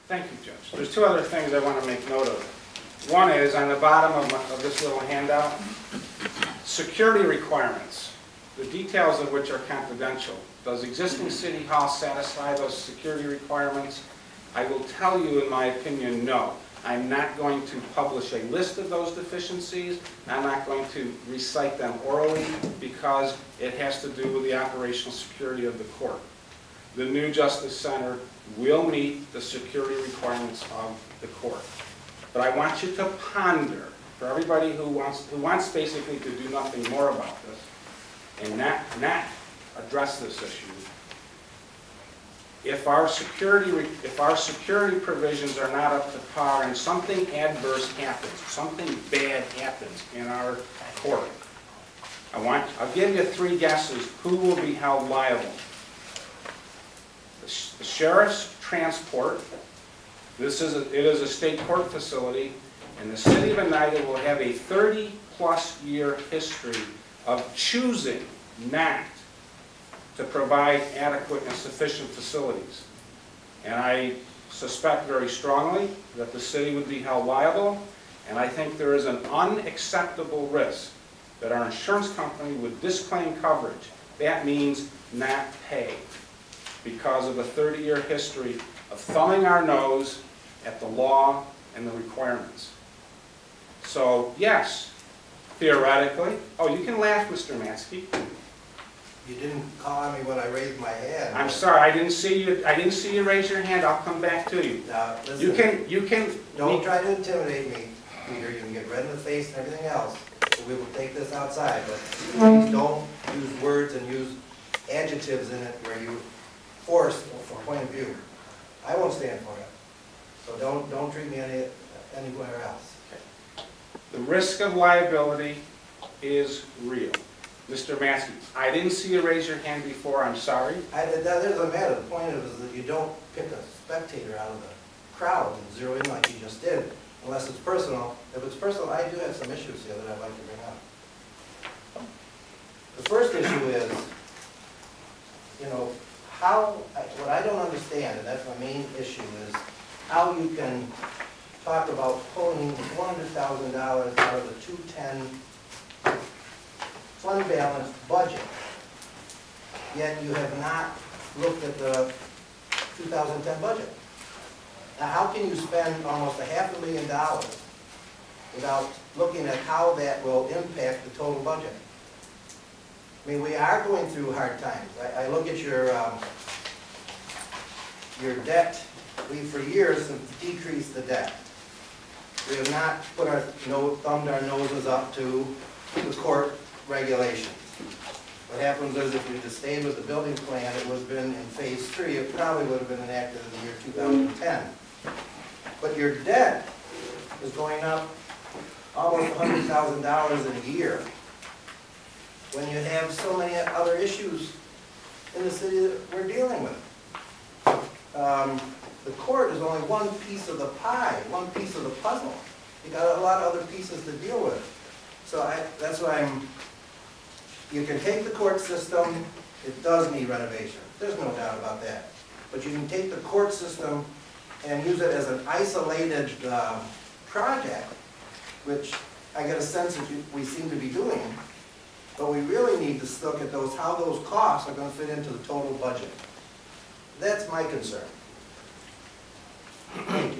Thank you, Judge. There's two other things I want to make note of. One is, on the bottom of this little handout, security requirements, the details of which are confidential. Does existing City Hall satisfy those security requirements? I will tell you, in my opinion, no. I'm not going to publish a list of those deficiencies. I'm not going to recite them orally because it has to do with the operational security of the court. The new Justice Center will meet the security requirements of the court. But I want you to ponder, for everybody who wants basically to do nothing more about this and not address this issue, if our security provisions are not up to par and something adverse happens, something bad happens in our court, I'll give you three guesses who will be held liable. The sheriff's transport. It is a state court facility, and the city of Oneida will have a 30-plus year history of choosing not to provide adequate and sufficient facilities. And I suspect very strongly that the city would be held liable, and I think there is an unacceptable risk that our insurance company would disclaim coverage. That means not pay, because of a 30-year history of thumbing our nose at the law and the requirements. So, yes, theoretically, oh, you can laugh, Mr. Matsky. You didn't call on me when I raised my hand. I'm sorry, I didn't see you raise your hand. I'll come back to you. Now, listen, you can. Don't try to intimidate me, Peter. You can get red in the face and everything else. So we will take this outside, but please don't use words and use adjectives in it where you force a point of view. I won't stand for it. So don't treat me anywhere else. Okay. The risk of liability is real. Mr. Matsky, I didn't see you raise your hand before. I'm sorry. That doesn't matter. The point of it is that you don't pick a spectator out of the crowd and zero in like you just did, unless it's personal. If it's personal, I do have some issues here that I'd like to bring up. The first issue is, what I don't understand, and that's my main issue, is how you can talk about pulling $400,000 out of the 210 fund balance budget, yet you have not looked at the 2010 budget. Now, how can you spend almost $500,000 without looking at how that will impact the total budget? I mean, we are going through hard times. I look at your debt. We, for years, have decreased the debt. We have not thumbed our noses up to the court regulations. What happens is, if we just stayed with the building plan, it would have been in phase 3. It probably would have been enacted in the year 2010. But your debt is going up almost $100,000 in a year, when you have so many other issues in the city that we're dealing with. The court is only one piece of the pie, one piece of the puzzle. You got a lot of other pieces to deal with. So that's why you can take the court system, it does need renovation. There's no doubt about that. But you can take the court system and use it as an isolated project, which I get a sense that we seem to be doing. But we really need to look at how those costs are going to fit into the total budget. That's my concern. Thank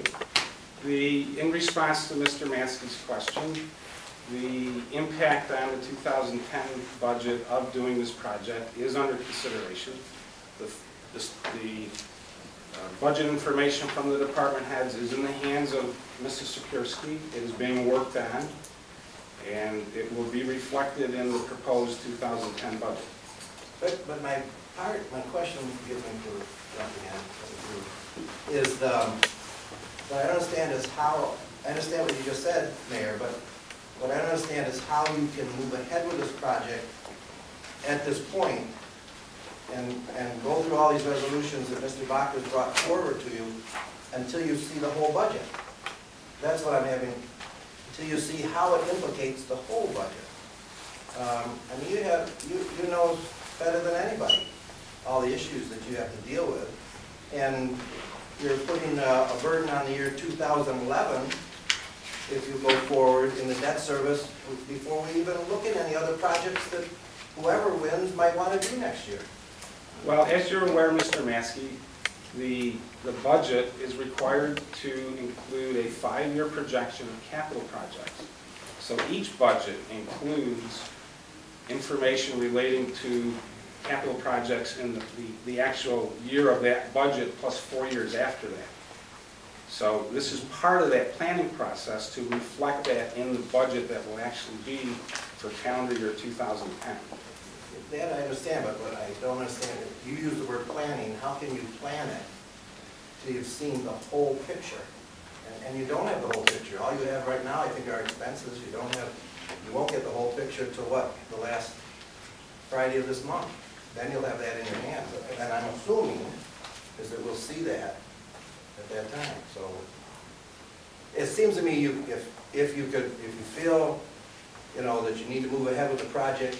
you. In response to Mr. Matsky's question, the impact on the 2010 budget of doing this project is under consideration. The budget information from the department heads is in the hands of Mrs. Sikorsky. It is being worked on, and it will be reflected in the proposed 2010 budget. But my question, forgive me for jumping in, is what I understand is how, I understand what you just said, Mayor, but what I don't understand is how you can move ahead with this project at this point and go through all these resolutions that Mr. Bacher's brought forward to you until you see the whole budget. That's what I'm having, until you see how it implicates the whole budget. I mean, you know better than anybody all the issues that you have to deal with. And you're putting a burden on the year 2011 if you go forward in the debt service before we even look at any other projects that whoever wins might want to do next year. Well, as you're aware, Mr. Maskey, the budget is required to include a 5-year projection of capital projects. So each budget includes information relating to capital projects in the actual year of that budget plus 4 years after that. So this is part of that planning process to reflect that in the budget that will actually be for calendar year 2010. That I understand, but what I don't understand, if you use the word planning, how can you plan it till you've seen the whole picture? And you don't have the whole picture. All you have right now, I think, are expenses. You won't get the whole picture till what? The last Friday of this month. Then you'll have that in your hands. And I'm assuming is that we'll see that at that time. So it seems to me if you feel, you know, that you need to move ahead with the project,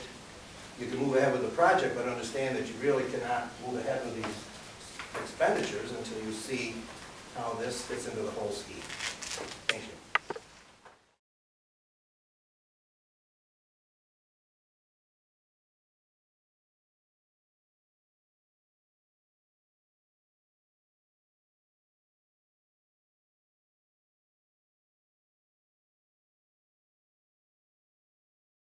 you can move ahead with the project, but understand that you really cannot move ahead with these expenditures until you see how this fits into the whole scheme. Thank you.